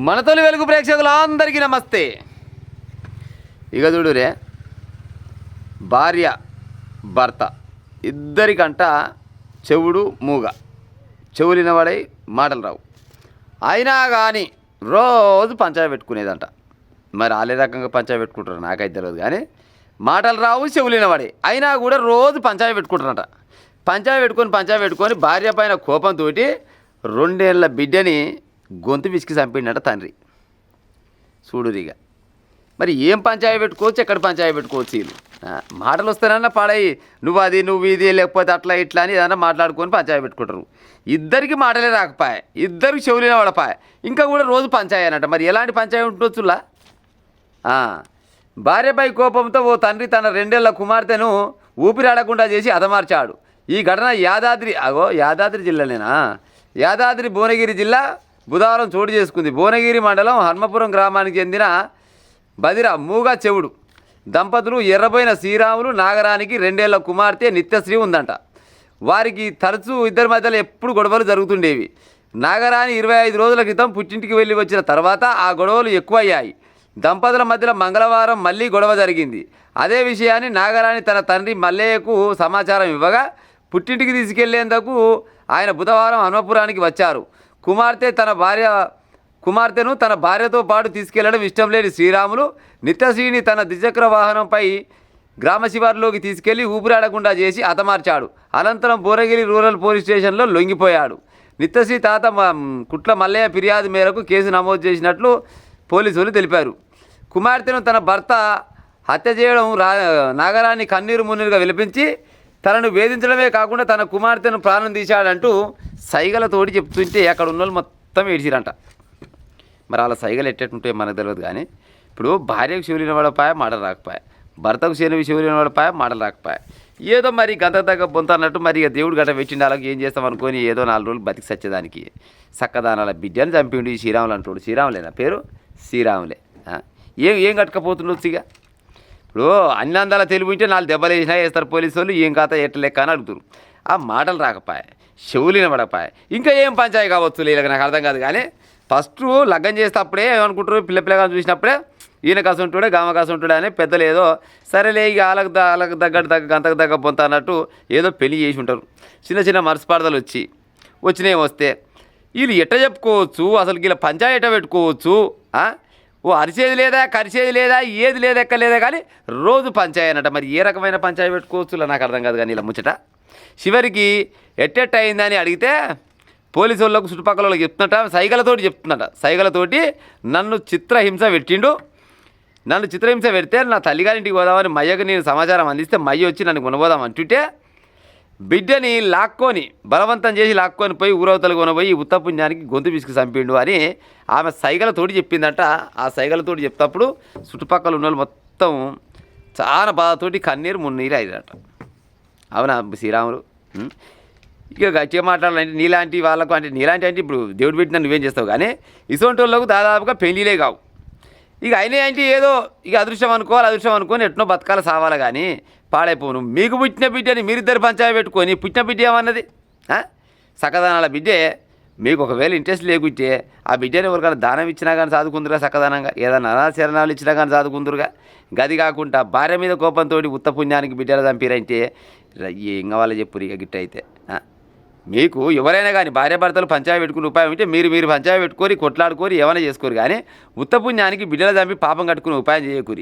మన తొలి వెలుగు ప్రేక్షకులందరికీ నమస్తే. ఇక చూడురే, భార్య భర్త ఇద్దరికంట చెవుడు మూగ, చెవులినవాడై మాటలు రావు. అయినా కానీ రోజు పంచాయతీ పెట్టుకునేదంట. మరి వాళ్ళే రకంగా పంచాయతీ పెట్టుకుంటారు నాకైతే తెలియదు, కానీ మాటలు రావు, చెవులినవాడే అయినా కూడా రోజు పంచాయతీ పెట్టుకుంటారంట. పంచాయతీ పెట్టుకొని భార్య పైన కోపంతో 2 ఏళ్ల బిడ్డని గొంతు విసికి చంపిండట తండ్రి. చూడురిగా మరి ఏం పంచాయతీ పెట్టుకోవచ్చు, ఎక్కడ పంచాయతీ పెట్టుకోవచ్చు. వీళ్ళు మాటలు వస్తానన్నా పాడయి, నువ్వు ఇది లేకపోతే అట్లా ఇట్లా అని ఏదన్నా మాట్లాడుకొని పంచాయతీ పెట్టుకుంటారు. ఇద్దరికి మాటలే రాకపోయా, ఇద్దరికి చెవులిన వాడపాయ, ఇంకా కూడా రోజు పంచాయతీ అన్నట. మరి ఎలాంటి పంచాయతీ ఉంటుందిలా? భార్యపై కోపంతో ఓ తండ్రి తన 2 ఏళ్ల కుమార్తెను ఊపిరాడకుండా చేసి హతమార్చాడు. ఈ ఘటన యాదాద్రి జిల్లానేనా? యాదాద్రి భువనగిరి జిల్లా బుధవారం చోటు చేసుకుంది. భువనగిరి మండలం హన్మపురం గ్రామానికి చెందిన బదిర మూగ చెవుడు దంపతులు ఎర్రబోయిన శ్రీరాములు నాగరానికి 2 ఏళ్ల కుమార్తె నిత్యశ్రీ ఉందంట. వారికి తరచూ ఇద్దరి మధ్యలో ఎప్పుడు గొడవలు జరుగుతుండేవి. నాగరాని 25 రోజుల క్రితం పుట్టింటికి వెళ్ళి వచ్చిన తర్వాత ఆ గొడవలు ఎక్కువయ్యాయి. దంపతుల మధ్యలో మంగళవారం మళ్ళీ గొడవ జరిగింది. అదే విషయాన్ని నాగరాని తన తండ్రి మల్లయ్యకు సమాచారం ఇవ్వగా పుట్టింటికి తీసుకెళ్లేందుకు ఆయన బుధవారం హన్మపురానికి వచ్చారు. కుమార్తెను తన భార్యతో పాటు తీసుకెళ్లడం ఇష్టం లేని శ్రీరాములు నిత్యశ్రీని తన ద్విచక్ర వాహనంపై గ్రామ శివారులోకి తీసుకెళ్లి ఊపిరాడకుండా చేసి హతమార్చాడు. అనంతరం భువనగిరి రూరల్ పోలీస్ స్టేషన్లో లొంగిపోయాడు. నిత్యశ్రీ తాత కుట్ల మల్లయ్య ఫిర్యాదు మేరకు కేసు నమోదు చేసినట్లు పోలీసులు తెలిపారు. కుమార్తెను తన భర్త హత్య చేయడం నాగరాన్ని కన్నీరు మున్నీరుగా విలపించి తనను వేధించడమే కాకుండా తన కుమార్తెను ప్రాణం తీశాడంటూ సైగలతోటి చెప్తుంటే అక్కడ ఉన్న వాళ్ళు మొత్తం ఏడ్చిరంట. మరి అలా సైగలు ఎట్టేటుంటే మనకు తెలియదు, కానీ ఇప్పుడు భార్యకు శివులిన వాడపాయ మాటలు రాకపోయా, భర్తకు శివులిన వాడపాయ మాటలు రాకపోయా, ఏదో మరి గంత తగ్గ బొంత అన్నట్టు మరి ఇక దేవుడు గట్ట పెట్టిండి. అలాగే ఏం చేస్తాం అనుకొని ఏదో 4 రోజులు బతికి సచ్చేదానికి సక్కదానాల బిడ్డని చంపిండు ఈ శ్రీరాములు అంటాడు. శ్రీరాములేనా పేరు? శ్రీరాములే. ఏం కట్టకపోతుండొచ్చు. ఇక ఇప్పుడు అన్ని అందాల తెలుగు ఉంటే 4 దెబ్బలు వేసినా వేస్తారు పోలీసు వాళ్ళు. ఏం కాత ఎట్ల లెక్క అని అడుగుతారు. ఆ మాటలు రాకపోయా, చెవులిన పడపాయ, ఇంకా ఏం పంచాయి కావచ్చు లేక నాకు అర్థం కాదు. కానీ ఫస్ట్ లగ్గం చేసేటప్పుడే ఏమనుకుంటారు, పిల్లగా చూసినప్పుడే ఈయన కాసు ఉంటుడే గామ కాసు ఉంటుడే అని పెద్దలు ఏదో సరేలే ఇక వాళ్ళకు తగ్గట్టు గంతకు తగ్గ పొంత అన్నట్టు ఏదో పెళ్లి చేసి ఉంటారు. చిన్న మనస్పార్థలు వచ్చినాయి. వస్తే వీళ్ళు ఎట్ట చెప్పుకోవచ్చు, అసలు వీళ్ళ పంచాయతీ ఎట్ట పెట్టుకోవచ్చు? ఓ అరిచేది లేదా, కరిచేది లేదా, ఏది లేదా, ఎక్కలేదా, కానీ రోజు పంచాయతీ అన్నట. మరి ఏ రకమైన పంచాయతీ పెట్టుకోవచ్చు నాకు అర్థం కాదు. కానీ ఇలా ముచ్చట చివరికి ఎట్టెట్ట అయిందని అడిగితే పోలీసు వాళ్ళకు చుట్టుపక్కల వాళ్ళకి చెప్తున్నట, సైగలతోటి నన్ను చిత్రహింస పెడితే నా తల్లిగారింటికి పోదామని మయ్యకు నేను సమాచారం అందిస్తే మయ్య వచ్చి నన్ను కొనబోదాం అంటుంటే బిడ్డని బలవంతం చేసి లాక్కొని పోయి ఊరవతలు కొనబోయి ఉత్తపుణ్యానికి గొంతు పిసికి చంపిండు అని ఆమె సైగలతోటి చెప్పిందట. ఆ సైగలతోటి చెప్తప్పుడు చుట్టుపక్కల ఉన్న వాళ్ళు మొత్తం చాలా బాధతోటి కన్నీరు మున్నీరు అయ్యారట. అవునా శ్రీరాములు? ఇక గట్టిగా మాట్లాడాలంటే నీలాంటి వాళ్ళకు నీలాంటి ఇప్పుడు దేవుడు పెట్టిన నువ్వేం చేస్తావు, కానీ ఇటువంటి వాళ్ళకు దాదాపుగా పెళ్ళిలే కావు. ఇక అయినా అంటే ఏదో ఇక అదృష్టం అనుకొని ఎట్నో బతకాల సావాలి, కానీ పాడైపోను. మీకు పుట్టిన బిడ్డని మీరిద్దరు పంచాయతీ పెట్టుకొని పుట్టిన బిడ్డ ఏమన్నది? సకదానాల బిడ్డే మీకు ఒకవేళ ఇంట్రెస్ట్ లేకుంటే ఆ బిడ్డని ఎవరికైనా దానం ఇచ్చినా కానీ చదువుకుందరుగా, సకదానంగా ఏదైనా అనాశరణాలు ఇచ్చినా కానీ చదువుకుందరుగా. గది కాకుండా భార్య మీద కోపంతో ఉత్తపుణ్యానికి బిడ్డలు చంపిరంటే ఏం కావాలో చెప్పురు. ఇక గిట్ట అయితే మీకు ఎవరైనా కానీ భార్యాభర్తలు పంచాయతీ పెట్టుకుని ఉపాయం ఉంటే మీరు పంచాయతీ పెట్టుకొని కొట్లాడుకొని ఏమైనా చేసుకోరు, కానీ ఉత్తపుణ్యానికి బిడ్డలు చంపి పాపం కట్టుకుని ఉపాయం చేయకూరి.